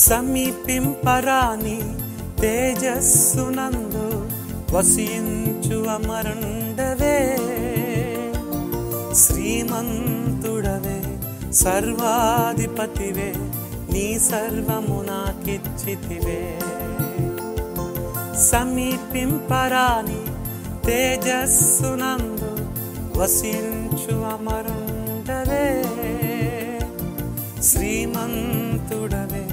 సమీపింపరాని తేజస్సునందు వసించు అమరుండవే, శ్రీమంతుడవే సర్వాధిపతివే, నీ సర్వము నాకిచ్చితివే. సమీపింపరాని తేజస్సునందు వసించు అమరుండవే, శ్రీమంతుడవే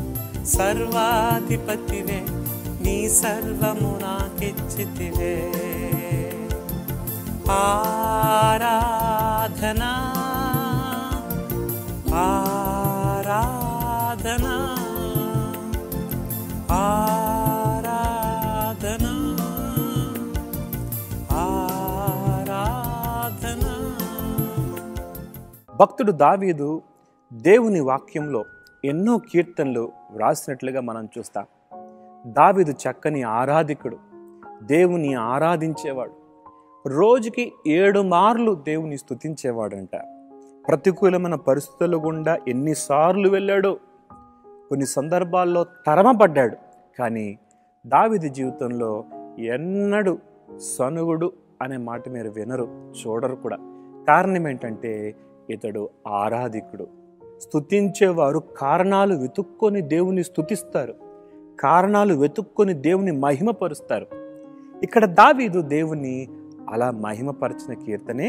సర్వాధిపతివే, నీ సర్వము నాకిచ్చితివే. ఆరాధనా ఆరాధనా ఆరాధనా ఆరాధనా. భక్తుడు దావీదు దేవుని వాక్యంలో ఎన్నో కీర్తనలు వ్రాసినట్లుగా మనం చూస్తాం. దావీదు చక్కని ఆరాధికుడు, దేవుని ఆరాధించేవాడు. రోజుకి 7 మార్లు దేవుని స్తుతించేవాడంట. ప్రతికూలమైన పరిస్థితుల గుండా ఎన్నిసార్లు వెళ్ళాడో, కొన్ని సందర్భాల్లో తరమపడ్డాడు. కానీ దావీదు జీవితంలో ఎన్నడూ సనుగుడు అనే మాట మీరు వినరు, చూడరు కూడా. కారణం ఏంటంటే ఇతడు ఆరాధికుడు. స్తుతించేవారు కారణాలు వెతుక్కొని దేవుని స్తుతిస్తారు, కారణాలు వెతుక్కొని దేవుని మహిమపరుస్తారు. ఇక్కడ దావీదు దేవుని అలా మహిమపరిచిన కీర్తనే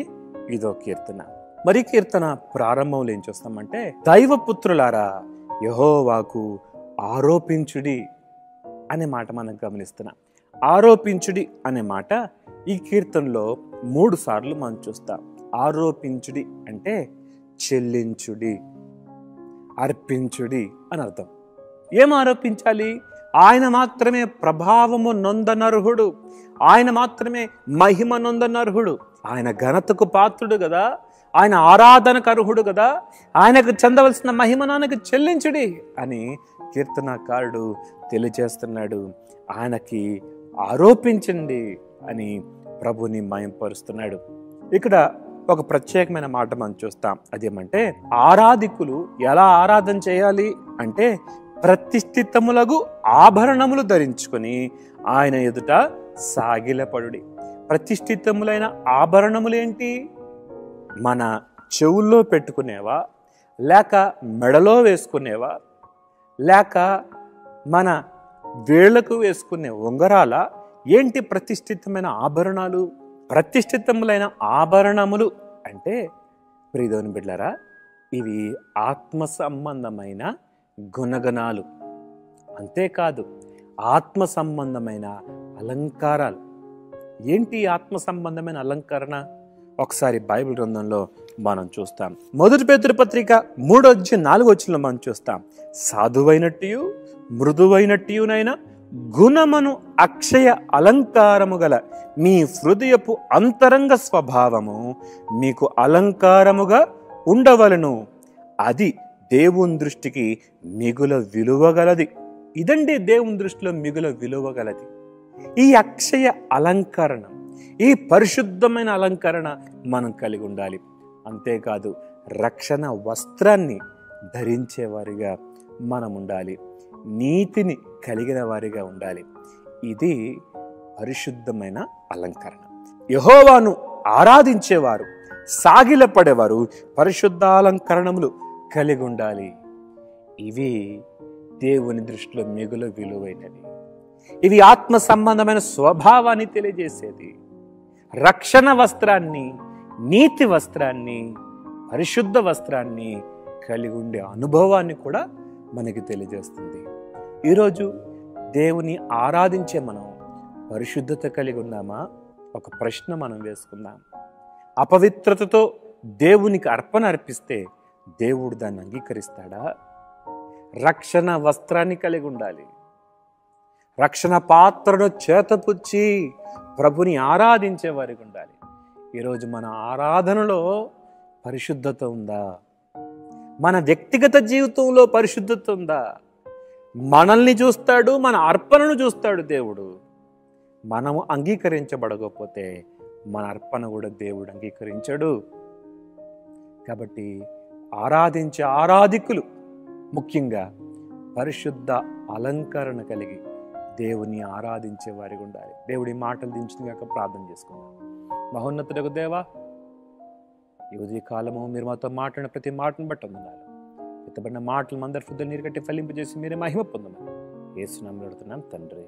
ఇదో కీర్తన. మరి కీర్తన ప్రారంభంలో ఏం చూస్తామంటే, దైవపుత్రులారా యెహోవాకు ఆరోపించుడి అనే మాట మనం గమనిస్తున్నాం. ఆరోపించుడి అనే మాట ఈ కీర్తనలో 3 సార్లు మనం చూస్తాం. ఆరోపించుడి అంటే చెల్లించుడి, అర్పించుడి అని అర్థం. ఏం ఆరోపించాలి? ఆయన మాత్రమే ప్రభావము నొందనర్హుడు, ఆయన మాత్రమే మహిమ నొందనర్హుడు. ఆయన ఘనతకు పాత్రుడు కదా, ఆయన ఆరాధనకు అర్హుడు కదా, ఆయనకు చెందవలసిన మహిమను ఆయనకు చెల్లించుడి అని కీర్తనకారుడు తెలియజేస్తున్నాడు. ఆయనకి ఆరోపించండి అని ప్రభుని మహిమపరుస్తున్నాడు. ఇక్కడ ఒక ప్రత్యేకమైన మాట మనం చూస్తాం. అదేమంటే, ఆరాధికులు ఎలా ఆరాధన చేయాలి అంటే, ప్రతిష్ఠితములకు ఆభరణములు ధరించుకొని ఆయన ఎదుట సాగిలపడుడి. ప్రతిష్ఠితములైన ఆభరణములు ఏంటి? మన చెవుల్లో పెట్టుకునేవా, లేక మెడలో వేసుకునేవా, లేక మన వేళ్లకు వేసుకునే ఉంగరాల? ఏంటి ప్రతిష్ఠితమైన ఆభరణాలు? ప్రతిష్ఠితములైన ఆభరణములు అంటే ప్రియదేవుని బిడ్డలారా, ఇవి ఆత్మ సంబంధమైన గుణగణాలు, అంతేకాదు ఆత్మ సంబంధమైన అలంకారాలు. ఏంటి ఆత్మ సంబంధమైన అలంకరణ? ఒకసారి బైబిల్ గ్రంథంలో మనం చూస్తాం. 1 పేతురు పత్రిక 3:4 మనం చూస్తాం. సాధువైనట్టు మృదువైనట్టునైన గుణమును అక్షయ అలంకారము గల మీ హృదయపు అంతరంగ స్వభావము మీకు అలంకారముగా ఉండవలను, అది దేవుని దృష్టికి మిగుల విలువగలది. ఇదండి దేవుని దృష్టిలో మిగుల విలువగలది. ఈ అక్షయ అలంకరణ, ఈ పరిశుద్ధమైన అలంకరణ మనం కలిగి ఉండాలి. అంతేకాదు రక్షణ వస్త్రాన్ని ధరించేవారిగా మనం ఉండాలి, నీతిని కలిగిన వారిగా ఉండాలి. ఇది పరిశుద్ధమైన అలంకరణ. యెహోవాను ఆరాధించేవారు, సాగిలపడేవారు పరిశుద్ధాలంకరణములు కలిగి ఉండాలి. ఇవి దేవుని దృష్టిలో మిగుల విలువైనవి. ఇవి ఆత్మ సంబంధమైన స్వభావాన్ని తెలియజేసేది. రక్షణ వస్త్రాన్ని, నీతి వస్త్రాన్ని, పరిశుద్ధ వస్త్రాన్ని కలిగి ఉండే అనుభవాన్ని కూడా మనకి తెలియజేస్తుంది. ఈరోజు దేవుని ఆరాధించే మనం పరిశుద్ధత కలిగి ఉన్నామా? ఒక ప్రశ్న మనం వేసుకుందాం. అపవిత్రతతో దేవునికి అర్పణ అర్పిస్తే దేవుడు దాన్ని అంగీకరిస్తాడా? రక్షణ వస్త్రాన్ని కలిగి ఉండాలి. రక్షణ పాత్రను చేతపుచ్చి ప్రభుని ఆరాధించే వారికి ఉండాలి. ఈరోజు మన ఆరాధనలో పరిశుద్ధత ఉందా? మన వ్యక్తిగత జీవితంలో పరిశుద్ధత ఉందా? మనల్ని చూస్తాడు, మన అర్పణను చూస్తాడు దేవుడు. మనము అంగీకరించబడకపోతే మన అర్పణ కూడా దేవుడు అంగీకరించడు. కాబట్టి ఆరాధించే ఆరాధికులు ముఖ్యంగా పరిశుద్ధ అలంకరణ కలిగి దేవుని ఆరాధించే వారికి ఉండాలి. దేవుడి మాటలు దించిన కాక ప్రార్థన చేసుకుందాం. మహోన్నతుడకు దేవా, ఈ ఉదయ కాలము మీరు మాతో మాట్లాడిన ప్రతి మాటను బట్టి వందనాలు. ఎత్తబడిన మాటలు అందరి శుద్ధ నీరు కట్టి ఫలింపజేసి మీరే మహిమ పొందమని యేసు నామములో అడుగుతున్నాం తండ్రి.